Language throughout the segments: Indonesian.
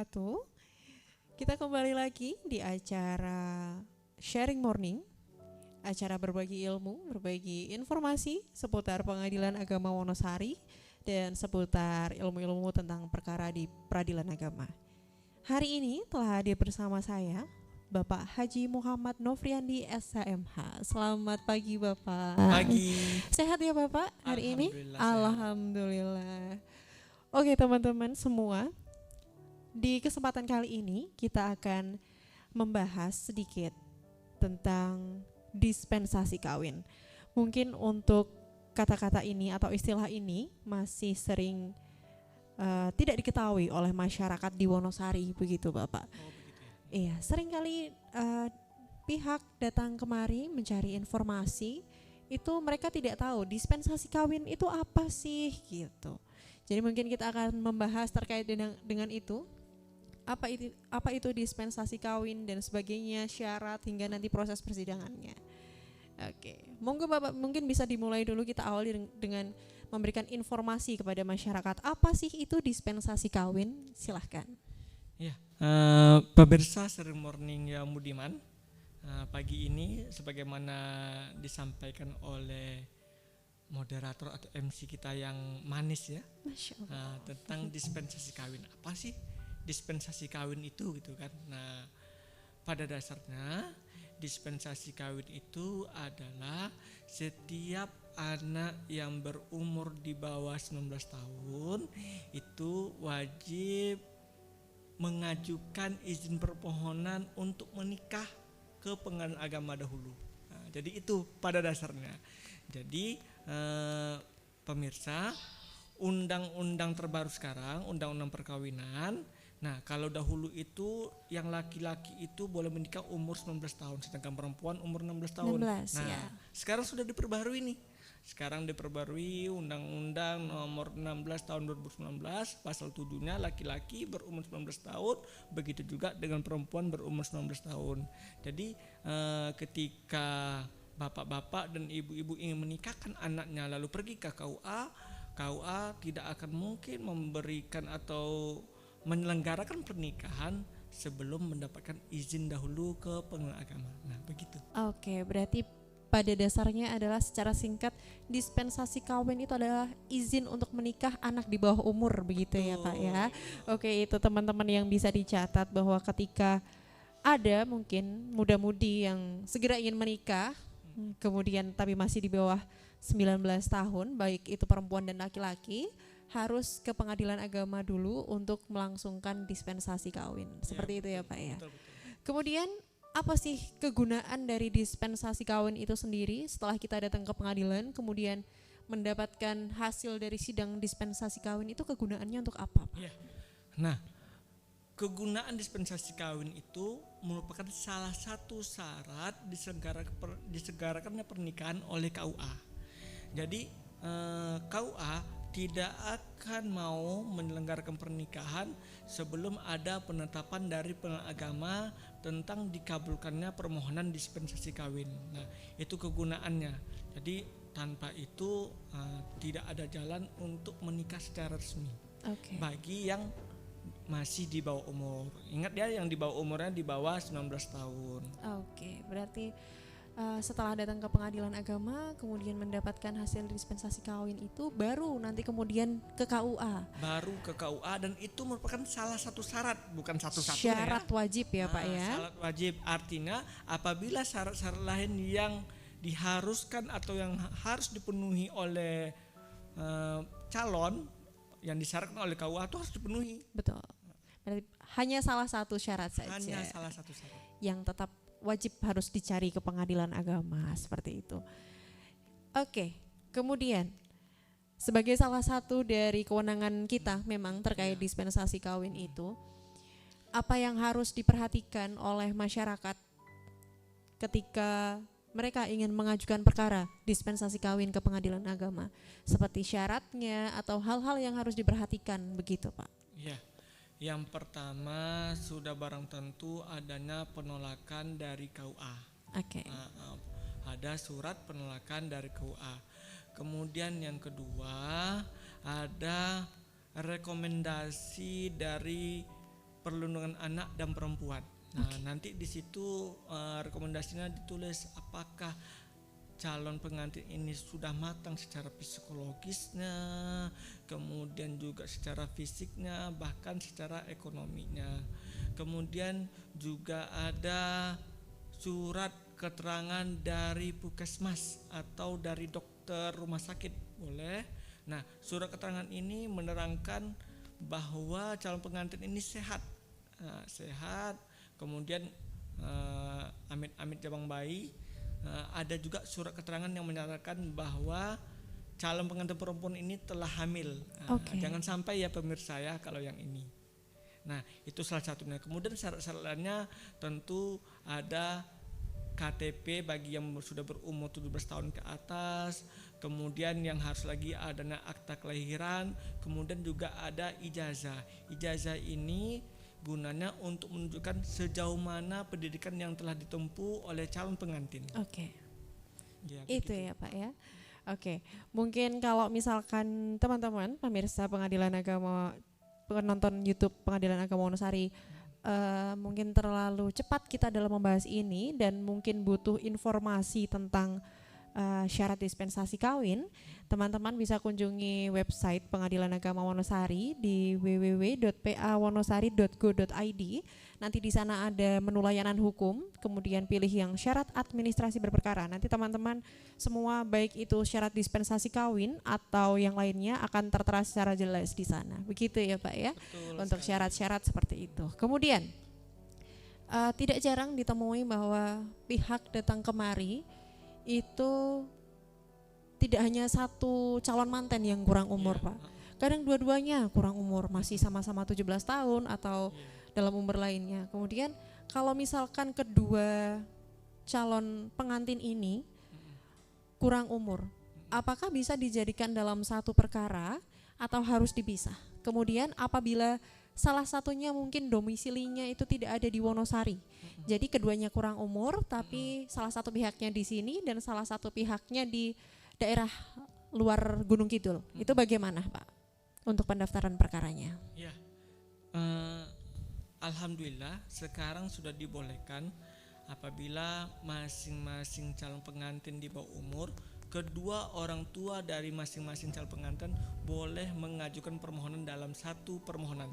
wabarakatuh. Kita kembali lagi di acara Sharing Morning, acara berbagi ilmu, berbagi informasi seputar Pengadilan Agama Wonosari dan seputar ilmu-ilmu tentang perkara di peradilan agama. Hari ini telah hadir bersama saya Bapak Haji Muhammad Nofriandi SHMH. Selamat pagi Bapak. Pagi. Sehat ya Bapak hari ini? Alhamdulillah sehat. Alhamdulillah. Oke teman-teman semua, di kesempatan kali ini kita akan membahas sedikit tentang dispensasi kawin. Mungkin untuk kata-kata ini atau istilah ini masih sering tidak diketahui oleh masyarakat di Wonosari, begitu Bapak. Oh begitu ya. Iya, seringkali pihak datang kemari mencari informasi, itu mereka tidak tahu dispensasi kawin itu apa sih gitu. Jadi mungkin kita akan membahas terkait dengan itu. Apa itu dispensasi kawin dan sebagainya, syarat hingga nanti proses persidangannya. Oke, monggo Bapak mungkin bisa dimulai dulu, kita awali dengan memberikan informasi kepada masyarakat. Apa sih itu dispensasi kawin? Silahkan. Ya, pemirsa Sharing Morning yang budiman, pagi ini sebagaimana disampaikan oleh moderator atau MC kita yang manis ya, Masya Allah. tentang dispensasi kawin. Apa sih dispensasi kawin itu gitu kan? Nah, pada dasarnya dispensasi kawin itu adalah setiap anak yang berumur di bawah 19 tahun itu wajib mengajukan izin permohonan untuk menikah ke pengadilan agama dahulu. Nah, jadi itu pada dasarnya. Jadi pemirsa, undang-undang terbaru sekarang, undang-undang perkawinan. Nah, kalau dahulu itu yang laki-laki itu boleh menikah umur 19 tahun, sedangkan perempuan umur 16 tahun. 16, Nah, ya. sekarang sudah diperbarui nih. Sekarang diperbarui Undang-Undang nomor 16 tahun 2019, pasal 7-nya laki-laki berumur 19 tahun, begitu juga dengan perempuan berumur 19 tahun. Jadi ketika bapak-bapak dan ibu-ibu ingin menikahkan anaknya lalu pergi ke KUA tidak akan mungkin memberikan atau menyelenggarakan pernikahan sebelum mendapatkan izin dahulu ke pengadilan agama. Nah, begitu. Oke, berarti pada dasarnya adalah secara singkat dispensasi kawin itu adalah izin untuk menikah anak di bawah umur, begitu ya Pak ya. Oke, itu teman-teman yang bisa dicatat bahwa ketika ada mungkin muda-mudi yang segera ingin menikah, kemudian tapi masih di bawah 19 tahun, baik itu perempuan dan laki-laki, harus ke pengadilan agama dulu untuk melangsungkan dispensasi kawin. Seperti itu ya Pak ya. Betul. Kemudian apa sih kegunaan dari dispensasi kawin itu sendiri setelah kita datang ke pengadilan kemudian mendapatkan hasil dari sidang dispensasi kawin, itu kegunaannya untuk apa Pak? Ya. Nah, kegunaan dispensasi kawin itu merupakan salah satu syarat diselenggarakannya pernikahan oleh KUA. Jadi KUA tidak akan mau menyelenggarakan pernikahan sebelum ada penetapan dari pengadilan agama tentang dikabulkannya permohonan dispensasi kawin. Nah, itu kegunaannya. Jadi tanpa itu tidak ada jalan untuk menikah secara resmi. Oke. Bagi yang masih di bawah umur. Ingat ya, yang di bawah umurnya di bawah 19 tahun. Oke, berarti setelah datang ke pengadilan agama kemudian mendapatkan hasil dispensasi kawin itu baru nanti kemudian ke KUA. Baru ke KUA, dan itu merupakan salah satu syarat, bukan satu-satunya Syarat ya. wajib ya Pak ya. Syarat wajib artinya apabila syarat-syarat lain yang diharuskan atau yang harus dipenuhi oleh calon yang disyaratkan oleh KUA itu harus dipenuhi. Betul. Berarti hanya salah satu syarat saja. Hanya salah satu syarat. Yang tetap wajib harus dicari ke pengadilan agama, seperti itu. Oke, kemudian sebagai salah satu dari kewenangan kita memang terkait dispensasi kawin itu, apa yang harus diperhatikan oleh masyarakat ketika mereka ingin mengajukan perkara dispensasi kawin ke pengadilan agama, seperti syaratnya atau hal-hal yang harus diperhatikan, begitu Pak? Ya. Yang pertama sudah barang tentu adanya penolakan dari KUA. Oke. Ada surat penolakan dari KUA. Kemudian yang kedua ada rekomendasi dari perlindungan anak dan perempuan. Nah, nanti di situ rekomendasinya ditulis apakah calon pengantin ini sudah matang secara psikologisnya, kemudian juga secara fisiknya, bahkan secara ekonominya. Kemudian juga ada surat keterangan dari puskesmas atau dari dokter rumah sakit, boleh. Nah, surat keterangan ini menerangkan bahwa calon pengantin ini sehat, sehat. Kemudian amit-amit jabang bayi. Ada juga surat keterangan yang menyatakan bahwa calon pengantin perempuan ini telah hamil. Jangan sampai ya pemirsa ya kalau yang ini. Nah, itu salah satunya. Kemudian syarat-syarat lainnya tentu ada KTP bagi yang sudah berumur 17 tahun ke atas, kemudian yang harus lagi adanya akta kelahiran, kemudian juga ada ijazah. Ijazah ini gunanya untuk menunjukkan sejauh mana pendidikan yang telah ditempuh oleh calon pengantin. Ya, itu ya Pak ya. Mungkin kalau misalkan teman-teman pemirsa Pengadilan Agama, penonton YouTube Pengadilan Agama Wonosari, mungkin terlalu cepat kita dalam membahas ini dan mungkin butuh informasi tentang syarat dispensasi kawin, teman-teman bisa kunjungi website Pengadilan Agama Wonosari di www.pawonosari.go.id. Nanti di sana ada menu layanan hukum, kemudian pilih yang syarat administrasi berperkara. Nanti teman-teman semua baik itu syarat dispensasi kawin atau yang lainnya akan tertera secara jelas di sana. Begitu ya Pak ya. Betul untuk sekali. Syarat-syarat seperti itu. Kemudian tidak jarang ditemui bahwa pihak datang kemari itu tidak hanya satu calon manten yang kurang umur Pak. Kadang dua-duanya kurang umur, masih sama-sama 17 tahun atau dalam umur lainnya. Kemudian kalau misalkan kedua calon pengantin ini kurang umur, apakah bisa dijadikan dalam satu perkara atau harus dipisah? Kemudian apabila salah satunya mungkin domisilinya itu tidak ada di Wonosari, jadi keduanya kurang umur tapi salah satu pihaknya di sini dan salah satu pihaknya di daerah luar Gunung Kidul, itu bagaimana Pak untuk pendaftaran perkaranya? Ya, alhamdulillah sekarang sudah dibolehkan apabila masing-masing calon pengantin di bawah umur, kedua orang tua dari masing-masing calon pengantin boleh mengajukan permohonan dalam satu permohonan.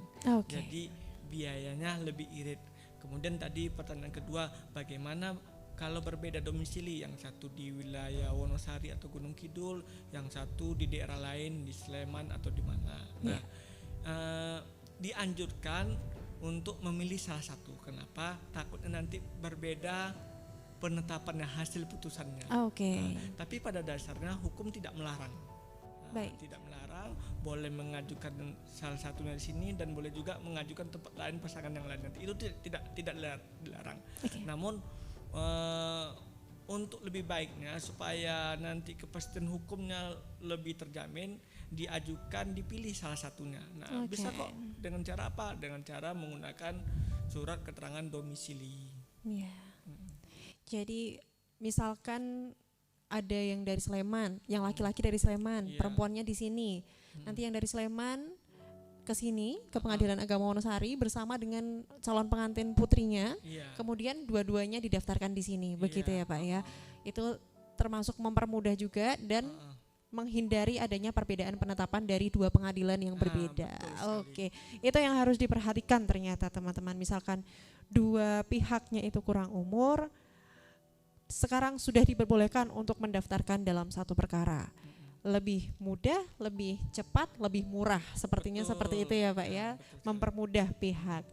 Jadi biayanya lebih irit. Kemudian tadi pertanyaan kedua, bagaimana kalau berbeda domisili, yang satu di wilayah Wonosari atau Gunung Kidul, yang satu di daerah lain di Sleman atau di mana. Nah, dianjurkan untuk memilih salah satu. Kenapa? Takutnya nanti berbeda penetapannya, hasil putusannya. Tapi pada dasarnya hukum tidak melarang. Tidak melarang, boleh mengajukan salah satunya di sini dan boleh juga mengajukan tempat lain pasangan yang lain. Nanti itu tidak dilarang. Namun untuk lebih baiknya supaya nanti kepastian hukumnya lebih terjamin, diajukan dipilih salah satunya. Nah, bisa kok dengan cara apa? Dengan cara menggunakan surat keterangan domisili. Jadi misalkan ada yang dari Sleman, yang laki-laki dari Sleman, perempuannya di sini. Nanti yang dari Sleman ke sini ke Pengadilan Agama Wonosari bersama dengan calon pengantin putrinya. Kemudian dua-duanya didaftarkan di sini. Begitu ya Pak ya. Itu termasuk mempermudah juga dan menghindari adanya perbedaan penetapan dari dua pengadilan yang berbeda. Itu yang harus diperhatikan ternyata teman-teman. Misalkan dua pihaknya itu kurang umur, sekarang sudah diperbolehkan untuk mendaftarkan dalam satu perkara. Lebih mudah, lebih cepat, lebih murah. Sepertinya seperti itu ya Pak ya, mempermudah pihak.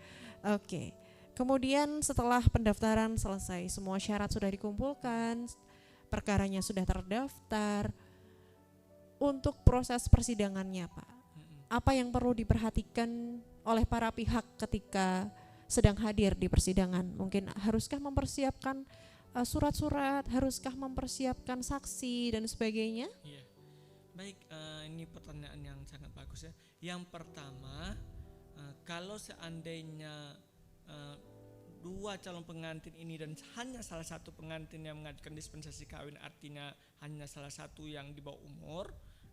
Kemudian setelah pendaftaran selesai, semua syarat sudah dikumpulkan, perkaranya sudah terdaftar. Untuk proses persidangannya Pak, apa yang perlu diperhatikan oleh para pihak ketika sedang hadir di persidangan? Mungkin haruskah mempersiapkan surat-surat, haruskah mempersiapkan saksi dan sebagainya? Baik, ini pertanyaan yang sangat bagus ya. Yang pertama, kalau seandainya dua calon pengantin ini dan hanya salah satu pengantin yang mengajukan dispensasi kawin, artinya hanya salah satu yang di bawah umur.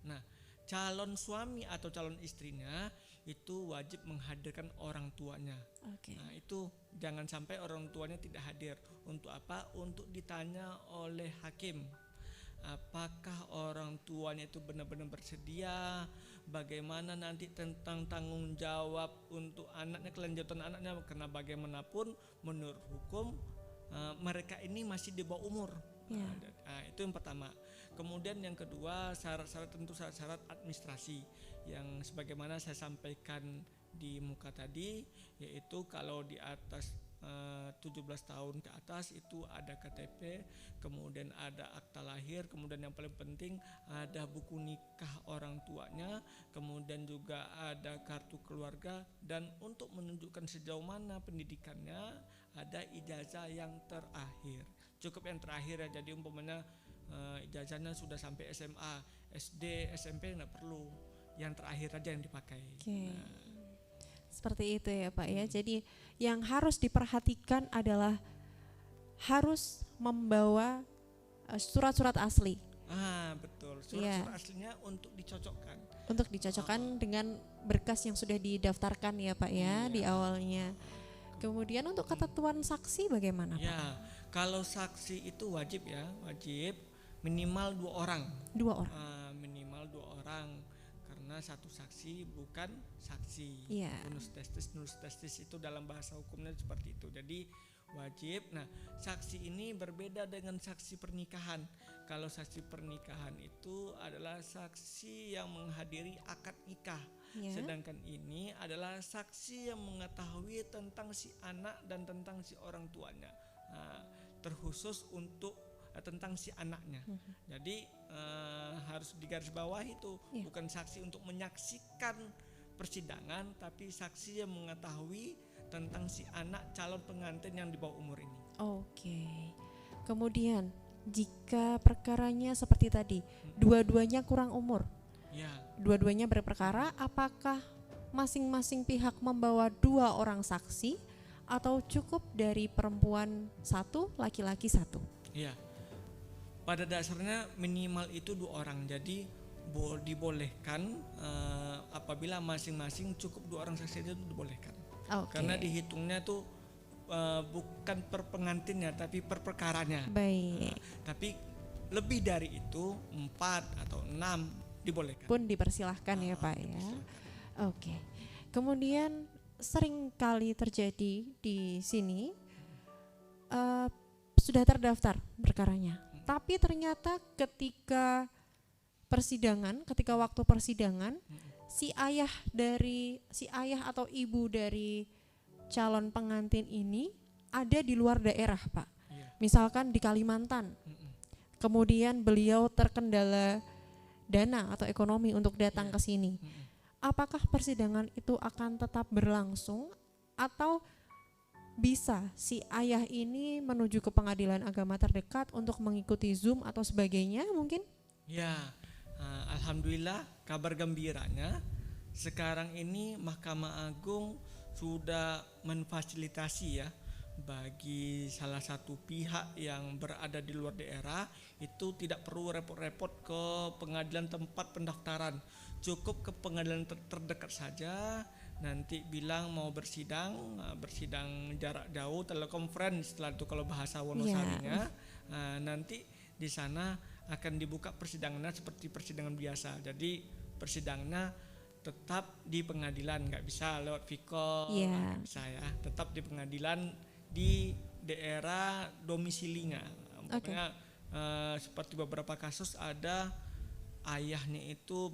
Nah, calon suami atau calon istrinya itu wajib menghadirkan orang tuanya. Oke. Nah, itu jangan sampai orang tuanya tidak hadir. Untuk apa? Untuk ditanya oleh hakim. Apakah orang tuanya itu benar-benar bersedia? Bagaimana nanti tentang tanggung jawab untuk anaknya, kelanjutan anaknya? Karena bagaimanapun menurut hukum mereka ini masih di bawah umur. Ya. Nah, itu yang pertama. Kemudian yang kedua, syarat-syarat, tentu syarat-syarat administrasi yang sebagaimana saya sampaikan di muka tadi, yaitu kalau di atas 17 tahun ke atas itu ada KTP, kemudian ada akta lahir, kemudian yang paling penting ada buku nikah orang tuanya, kemudian juga ada kartu keluarga, dan untuk menunjukkan sejauh mana pendidikannya ada ijazah yang terakhir. Cukup yang terakhir ya, jadi umpamanya ijazahnya sudah sampai SMA, SD, SMP nggak perlu, yang terakhir aja yang dipakai. Oke. Seperti itu ya Pak ya. Jadi yang harus diperhatikan adalah harus membawa surat-surat asli. Betul. Surat-surat aslinya untuk dicocokkan. Untuk dicocokkan dengan berkas yang sudah didaftarkan ya Pak ya di awalnya. Kemudian untuk ketentuan saksi bagaimana Pak? Ya, kalau saksi itu wajib ya, wajib minimal 2 orang. 2 orang. Minimal 2 orang. Karena satu saksi bukan saksi. Iya. Nulus testis itu dalam bahasa hukumnya seperti itu. Jadi wajib. Nah, saksi ini berbeda dengan saksi pernikahan. Kalau saksi pernikahan itu adalah saksi yang menghadiri akad nikah. Ya. Sedangkan ini adalah saksi yang mengetahui tentang si anak dan tentang si orang tuanya. Terkhusus untuk tentang si anaknya. Jadi harus digarisbawahi itu, bukan saksi untuk menyaksikan persidangan, tapi saksi yang mengetahui tentang si anak calon pengantin yang di bawah umur ini. Oke. Kemudian jika perkaranya seperti tadi, dua-duanya kurang umur. Ya. Dua-duanya berperkara, apakah masing-masing pihak membawa 2 orang saksi atau cukup dari perempuan 1, laki-laki 1? Iya. Pada dasarnya minimal itu 2 orang. Jadi dibolehkan apabila masing-masing cukup 2 orang saksi itu dibolehkan. Karena dihitungnya tuh bukan per pengantinnya tapi per perkaranya. Baik. Tapi lebih dari itu 4 atau 6 dibolehkan. Pun dipersilahkan ya Pak ya. Oke. Kemudian sering kali terjadi di sini sudah terdaftar perkaranya. Tapi ternyata ketika waktu persidangan, si ayah atau ibu dari calon pengantin ini ada di luar daerah, Pak. Misalkan di Kalimantan. Kemudian beliau terkendala dana atau ekonomi untuk datang ke sini. Apakah persidangan itu akan tetap berlangsung atau bisa si ayah ini menuju ke pengadilan agama terdekat untuk mengikuti Zoom atau sebagainya mungkin? Ya, alhamdulillah kabar gembiranya sekarang ini Mahkamah Agung sudah memfasilitasi ya bagi salah satu pihak yang berada di luar daerah itu tidak perlu repot-repot ke pengadilan tempat pendaftaran, cukup ke pengadilan terdekat saja. Nanti bilang mau bersidang jarak jauh, telekonferensi setelah itu kalau bahasa Wonosarinya. Nanti di sana akan dibuka persidangannya seperti persidangan biasa. Jadi persidangannya tetap di pengadilan, nggak bisa lewat Viko, nggak bisa ya, tetap di pengadilan di daerah domisilinya. Pokoknya seperti beberapa kasus ada ayahnya itu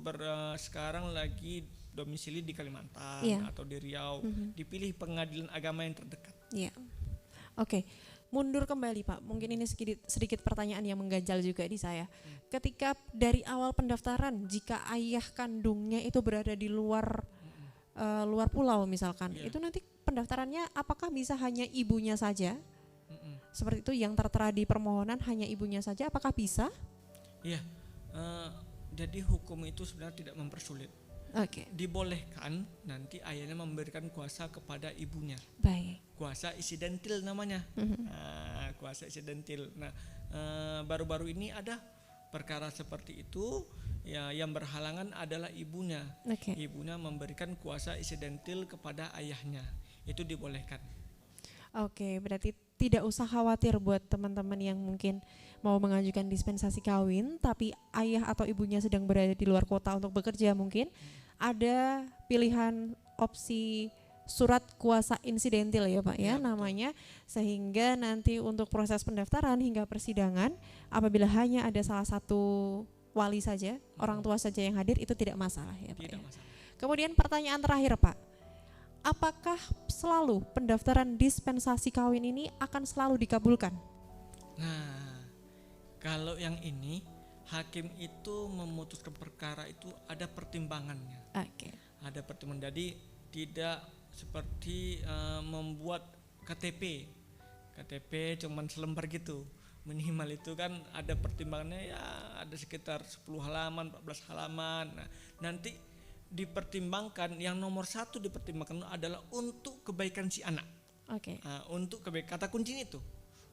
sekarang lagi domisili di Kalimantan atau di Riau, dipilih pengadilan agama yang terdekat. Oke. Mundur kembali Pak, mungkin ini sedikit pertanyaan yang mengganjal juga di saya. Ketika dari awal pendaftaran, jika ayah kandungnya itu berada di luar pulau misalkan, itu nanti pendaftarannya apakah bisa hanya ibunya saja? Seperti itu yang tertera di permohonan hanya ibunya saja, apakah bisa? Iya, jadi hukum itu sebenarnya tidak mempersulit. Dibolehkan nanti ayahnya memberikan kuasa kepada ibunya. Baik. Kuasa insidentil namanya. Kuasa insidentil. Nah, baru-baru ini ada perkara seperti itu, ya yang berhalangan adalah ibunya. Oke. Ibunya memberikan kuasa insidentil kepada ayahnya, itu dibolehkan. Oke, berarti tidak usah khawatir buat teman-teman yang mungkin mau mengajukan dispensasi kawin tapi ayah atau ibunya sedang berada di luar kota untuk bekerja, mungkin ada pilihan opsi surat kuasa insidentil ya Pak ya, Ya, betul. namanya, sehingga nanti untuk proses pendaftaran hingga persidangan apabila hanya ada salah satu wali saja, orang tua saja yang hadir, itu tidak masalah ya Pak Tidak ya. masalah. Kemudian pertanyaan terakhir Pak, apakah selalu pendaftaran dispensasi kawin ini akan selalu dikabulkan? Nah, kalau yang ini hakim itu memutuskan perkara itu ada pertimbangannya. Oke. Ada pertimbangan, jadi tidak seperti membuat KTP cuman selembar gitu, minimal itu kan ada pertimbangannya, ya ada sekitar 10 halaman 14 halaman. Nah, nanti dipertimbangkan, yang nomor 1 dipertimbangkan adalah untuk kebaikan si anak. Oke. Untuk kebaikan, kata kuncinya itu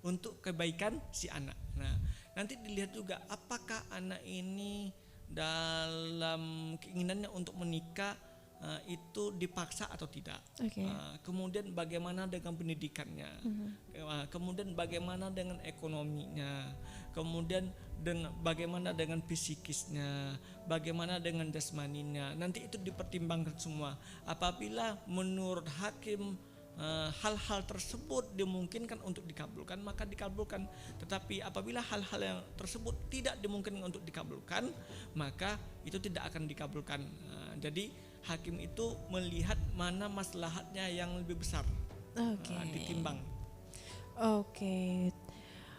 untuk kebaikan si anak. Nah, nanti dilihat juga apakah anak ini dalam keinginannya untuk menikah itu dipaksa atau tidak. Oke. Kemudian bagaimana dengan pendidikannya, kemudian bagaimana dengan ekonominya, kemudian bagaimana dengan psikisnya, bagaimana dengan jasmaninya. Nanti itu dipertimbangkan semua. Apabila menurut hakim hal-hal tersebut dimungkinkan untuk dikabulkan, maka dikabulkan. Tetapi apabila hal-hal yang tersebut tidak dimungkinkan untuk dikabulkan, maka itu tidak akan dikabulkan. Jadi hakim itu melihat mana maslahatnya yang lebih besar, ditimbang. Oke.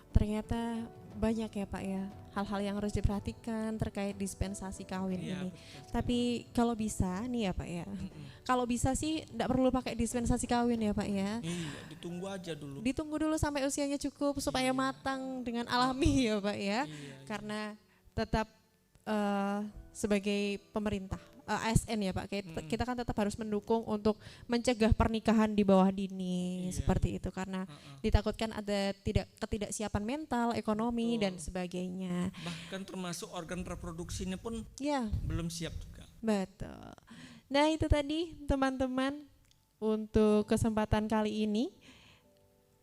Ternyata banyak ya Pak ya hal-hal yang harus diperhatikan terkait dispensasi kawin Iya, ini. betul. Tapi kalau bisa nih ya Pak ya, kalau bisa sih tidak perlu pakai dispensasi kawin ya Pak ya. Iya, ditunggu aja dulu. Ditunggu dulu sampai usianya cukup supaya matang dengan alami ya Pak ya. Iya. Karena tetap sebagai pemerintah ASN ya Pak, kita kan tetap harus mendukung untuk mencegah pernikahan di bawah dini. Iya. Seperti itu, karena ditakutkan ada ketidaksiapan mental, ekonomi Betul. dan sebagainya. Bahkan termasuk organ reproduksinya pun Ya, belum siap juga. betul. Nah itu tadi teman-teman untuk kesempatan kali ini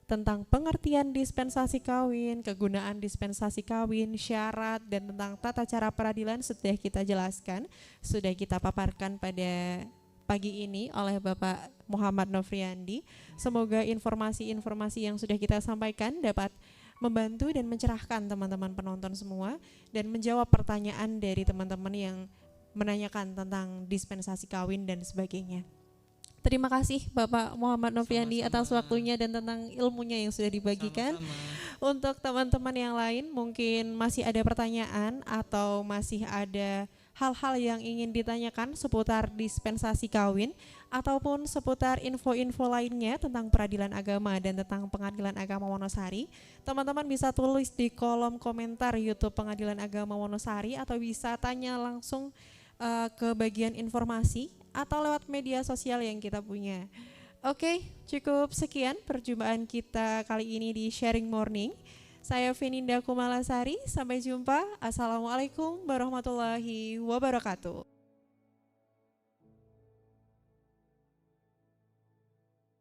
tentang pengertian dispensasi kawin, kegunaan dispensasi kawin, syarat, dan tentang tata cara peradilan sudah kita jelaskan, sudah kita paparkan pada pagi ini oleh Bapak Muhammad Nofriandi. Semoga informasi-informasi yang sudah kita sampaikan dapat membantu dan mencerahkan teman-teman penonton semua dan menjawab pertanyaan dari teman-teman yang menanyakan tentang dispensasi kawin dan sebagainya. Terima kasih Bapak Muhammad Nofriandi atas waktunya dan tentang ilmunya yang sudah dibagikan. Sama-sama. Untuk teman-teman yang lain mungkin masih ada pertanyaan atau masih ada hal-hal yang ingin ditanyakan seputar dispensasi kawin ataupun seputar info-info lainnya tentang peradilan agama dan tentang Pengadilan Agama Wonosari, teman-teman bisa tulis di kolom komentar YouTube Pengadilan Agama Wonosari atau bisa tanya langsung ke bagian informasi atau lewat media sosial yang kita punya. Oke, cukup sekian perjumpaan kita kali ini di Sharing Morning. Saya Veninda Kumalasari, sampai jumpa. Assalamualaikum warahmatullahi wabarakatuh.